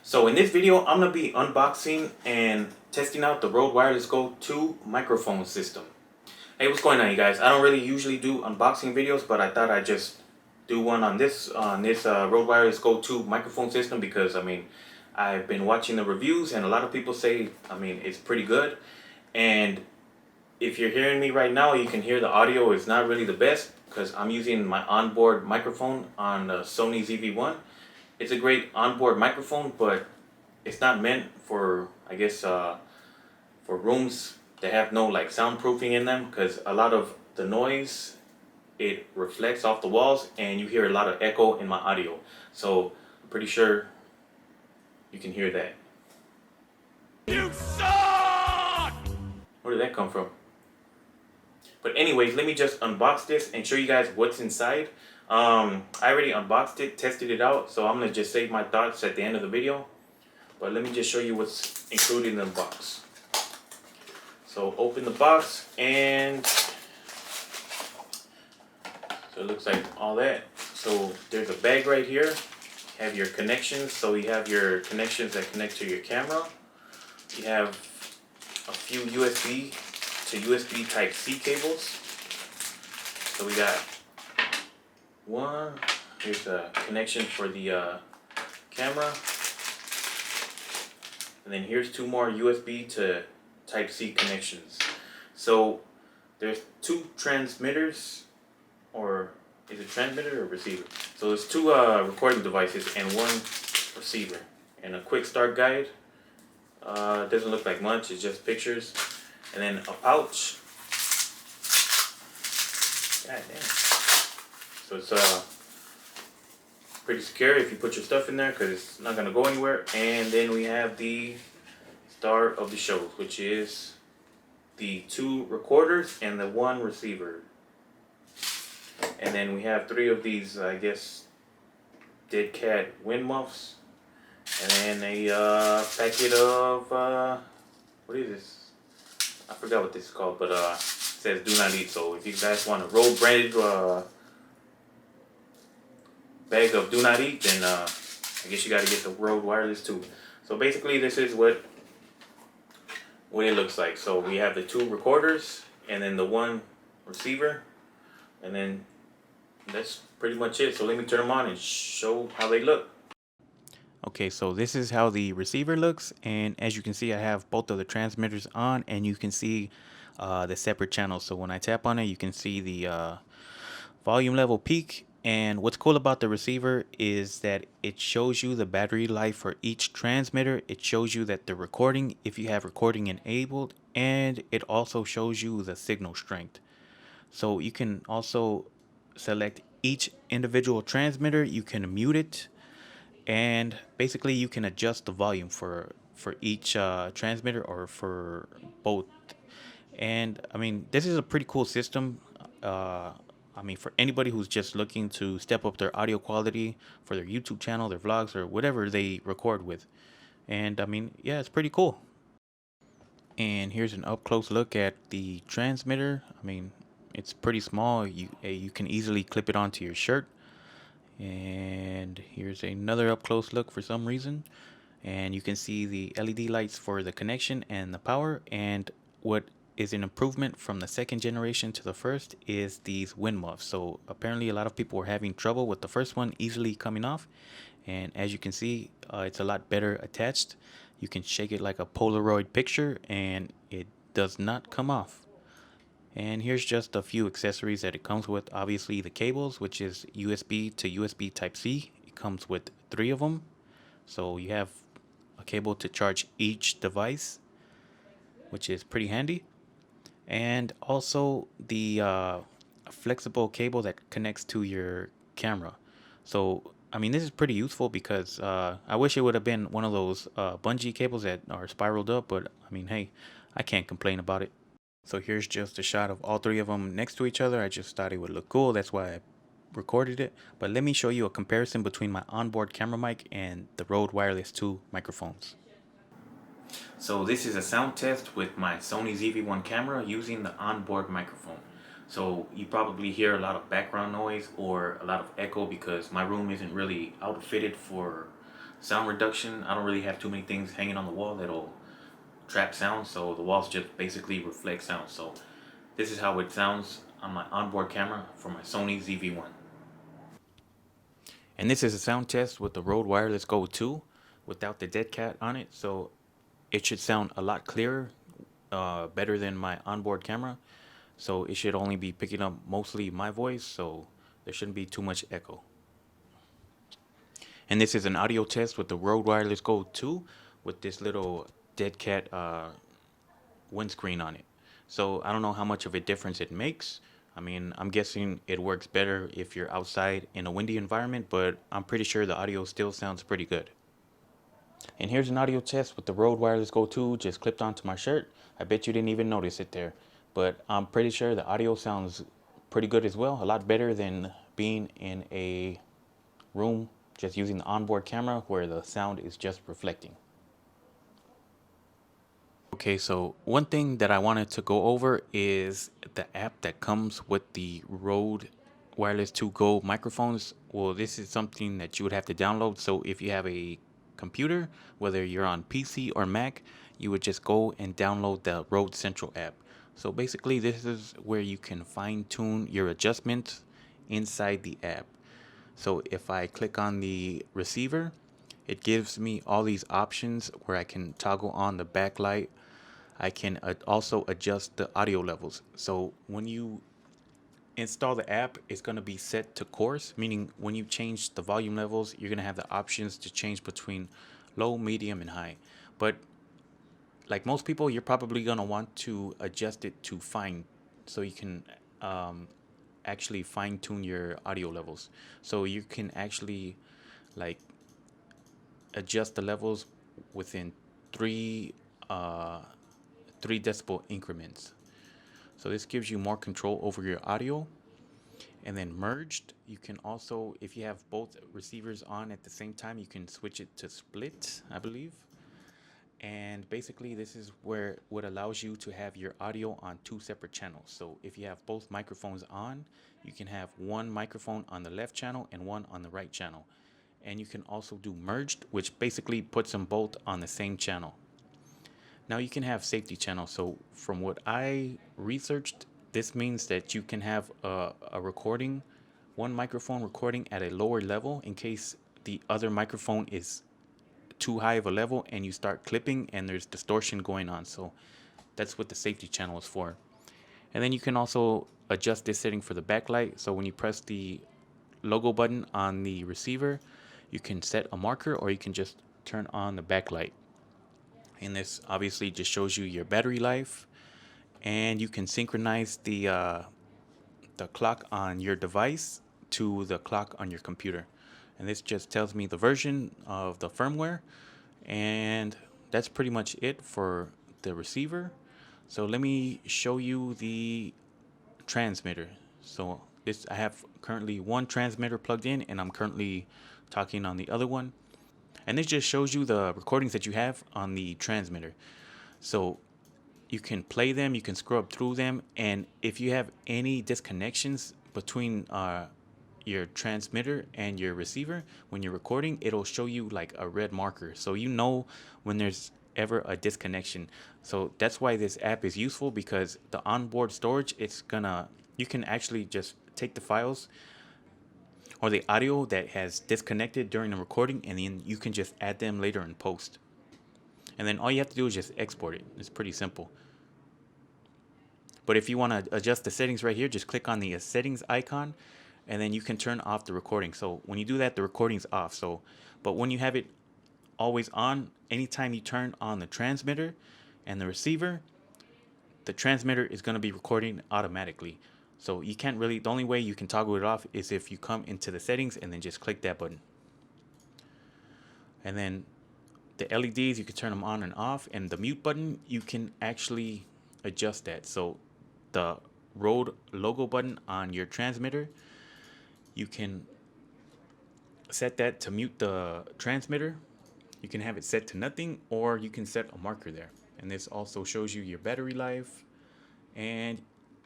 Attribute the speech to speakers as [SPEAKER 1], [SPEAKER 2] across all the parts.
[SPEAKER 1] So in this video, I'm going to be unboxing and testing out the Rode Wireless Go 2 microphone system. Hey, what's going on, you guys? I don't really usually do unboxing videos, but I thought I'd just do one on this Rode Wireless Go 2 microphone system because, I've been watching the reviews and a lot of people say, it's pretty good. And if you're hearing me right now, you can hear the audio is not really the best because I'm using my onboard microphone on the Sony ZV-1. It's a great onboard microphone, but it's not meant for, for rooms that have no like soundproofing in them, because a lot of the noise, it reflects off the walls and you hear a lot of echo in my audio. So I'm pretty sure you can hear that. You suck! Where did that come from? But anyways, let me just unbox this and show you guys what's inside. I already unboxed it, tested it out, so I'm going to just save my thoughts at the end of the video. But let me just show you what's included in the box. So open the box, and so it looks like all that. So there's a bag right here. You have your connections, so you have your connections that connect to your camera. You have a few USB to USB Type-C cables. So we got one, here's a connection for the camera, and then here's two more USB to Type-C connections. So there's two transmitters, or is it transmitter or receiver? So there's two recording devices and one receiver, and a quick start guide. Doesn't look like much, it's just pictures, and then a pouch. God damn. So it's pretty scary if you put your stuff in there because it's not going to go anywhere. And then we have the star of the show, which is the two recorders and the one receiver. And then we have three of these, I guess, dead cat wind muffs. And then a packet of, what is this? I forgot what this is called, but it says do not eat. So if you guys want a Rode branded bag of do not eat, then I guess you got to get the Rode Wireless 2. So basically this is what it looks like. So we have the two recorders and then the one receiver, and then that's pretty much it. So let me turn them on and show how they look. Okay, so this is how the receiver looks, and as you can see, I have both of the transmitters on, and you can see the separate channels. So when I tap on it, you can see the volume level peak. And what's cool about the receiver is that it shows you the battery life for each transmitter. It shows you that the recording, if you have recording enabled, and it also shows you the signal strength. So you can also select each individual transmitter. You can mute it, and basically you can adjust the volume for each transmitter or for both. And this is a pretty cool system. For anybody who's just looking to step up their audio quality for their YouTube channel, their vlogs, or whatever they record with. And yeah, it's pretty cool. And here's an up close look at the transmitter. It's pretty small. You can easily clip it onto your shirt. And here's another up close look for some reason. And you can see the LED lights for the connection and the power. And what is an improvement from the second generation to the first is these wind muffs. So apparently a lot of people were having trouble with the first one easily coming off, and as you can see, it's a lot better attached. You can shake it like a Polaroid picture and it does not come off. And here's just a few accessories that it comes with. Obviously the cables, which is USB to USB Type-C. It comes with 3 of them, so you have a cable to charge each device, which is pretty handy. And also the flexible cable that connects to your camera. So this is pretty useful because I wish it would have been one of those bungee cables that are spiraled up, but hey, I can't complain about it. So here's just a shot of all 3 of them next to each other. I just thought it would look cool, that's why I recorded it. But let me show you a comparison between my onboard camera mic and the Rode Wireless 2 microphones. So this is a sound test with my Sony ZV-1 camera using the onboard microphone. So you probably hear a lot of background noise or a lot of echo because my room isn't really outfitted for sound reduction, I don't really have too many things hanging on the wall that'll trap sound, so the walls just basically reflect sound. So this is how it sounds on my onboard camera for my Sony ZV-1. And this is a sound test with the Rode Wireless Go 2 without the dead cat on it, so it should sound a lot clearer, better than my onboard camera. So it should only be picking up mostly my voice, so there shouldn't be too much echo. And this is an audio test with the Rode Wireless Go 2 with this little dead cat windscreen on it. So I don't know how much of a difference it makes. I mean, I'm guessing it works better if you're outside in a windy environment, but I'm pretty sure the audio still sounds pretty good. And here's an audio test with the Rode Wireless Go 2 just clipped onto my shirt. I bet you didn't even notice it there, but I'm pretty sure the audio sounds pretty good as well. A lot better than being in a room just using the onboard camera where the sound is just reflecting. Okay, so one thing that I wanted to go over is the app that comes with the Rode Wireless 2 Go microphones. Well, this is something that you would have to download. So if you have a computer, whether you're on PC or Mac, you would just go and download the Rode Central app. So basically, this is where you can fine tune your adjustments inside the app. So if I click on the receiver, it gives me all these options where I can toggle on the backlight. I can also adjust the audio levels. So when you install the app, it's going to be set to coarse, meaning when you change the volume levels, you're going to have the options to change between low, medium, and high. But like most people, you're probably going to want to adjust it to fine so you can actually fine tune your audio levels. So you can actually like adjust the levels within three uh, 3 decibel increments. So this gives you more control over your audio. And then merged, you can also, if you have both receivers on at the same time, you can switch it to split, I believe. And basically this is where what allows you to have your audio on 2 separate channels. So if you have both microphones on, you can have one microphone on the left channel and one on the right channel. And you can also do merged, which basically puts them both on the same channel. Now you can have safety channels. So from what I researched, this means that you can have a recording, one microphone recording at a lower level in case the other microphone is too high of a level and you start clipping and there's distortion going on. So that's what the safety channel is for. And then you can also adjust this setting for the backlight. So when you press the logo button on the receiver, you can set a marker or you can just turn on the backlight. And this obviously just shows you your battery life, and you can synchronize the clock on your device to the clock on your computer. And this just tells me the version of the firmware, and that's pretty much it for the receiver. So let me show you the transmitter. So this, I have currently one transmitter plugged in and I'm currently talking on the other one. And this just shows you the recordings that you have on the transmitter. So you can play them, you can scrub through them, and if you have any disconnections between your transmitter and your receiver when you're recording, it'll show you like a red marker. So you know when there's ever a disconnection. So that's why this app is useful, because the onboard storage, you can actually just take the files or the audio that has disconnected during the recording, and then you can just add them later in post. And then all you have to do is just export it. It's pretty simple. But if you want to adjust the settings right here, just click on the settings icon, and then you can turn off the recording. So when you do that, the recording's off. So, but when you have it always on, anytime you turn on the transmitter and the receiver, the transmitter is going to be recording automatically. So you can't really, the only way you can toggle it off is if you come into the settings and then just click that button. And then the LEDs, you can turn them on and off, and the mute button, you can actually adjust that. So the Rode logo button on your transmitter, you can set that to mute the transmitter. You can have it set to nothing, or you can set a marker there. And this also shows you your battery life, and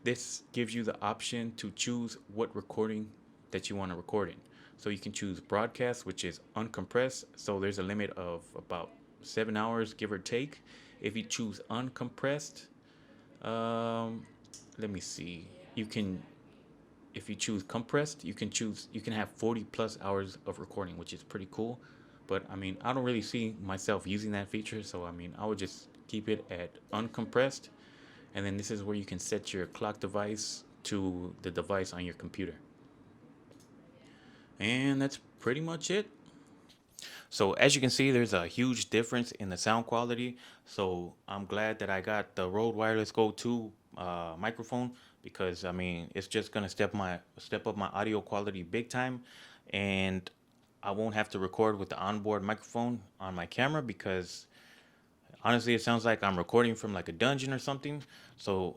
[SPEAKER 1] this gives you the option to choose what recording that you want to record in. So you can choose broadcast, which is uncompressed. So there's a limit of about 7 hours, give or take. If you choose uncompressed, um, let me see. You can, if you choose compressed, you can have 40 plus hours of recording, which is pretty cool. But I mean, I don't really see myself using that feature, so I mean, I would just keep it at uncompressed. And then this is where you can set your clock device to the device on your computer. And that's pretty much it. So as you can see, there's a huge difference in the sound quality. So I'm glad that I got the Rode Wireless Go 2 microphone, because I mean, it's just gonna step up my audio quality big time, and I won't have to record with the onboard microphone on my camera, because honestly, it sounds like I'm recording from like a dungeon or something. So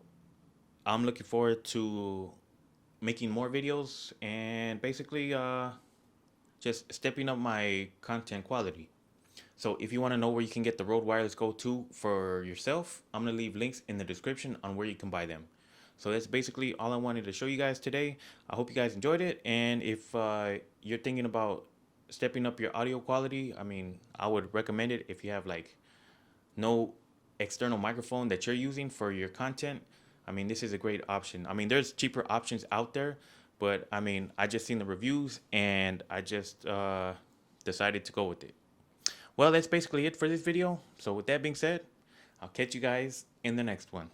[SPEAKER 1] I'm looking forward to making more videos and basically just stepping up my content quality. So if you want to know where you can get the Rode Wireless Go 2 for yourself, I'm going to leave links in the description on where you can buy them. So that's basically all I wanted to show you guys today. I hope you guys enjoyed it. And if you're thinking about stepping up your audio quality, I mean, I would recommend it if you have like no external microphone that you're using for your content. I mean, this is a great option. I mean, there's cheaper options out there, but I mean, I just seen the reviews and I just decided to go with it. Well, that's basically it for this video. So with that being said, I'll catch you guys in the next one.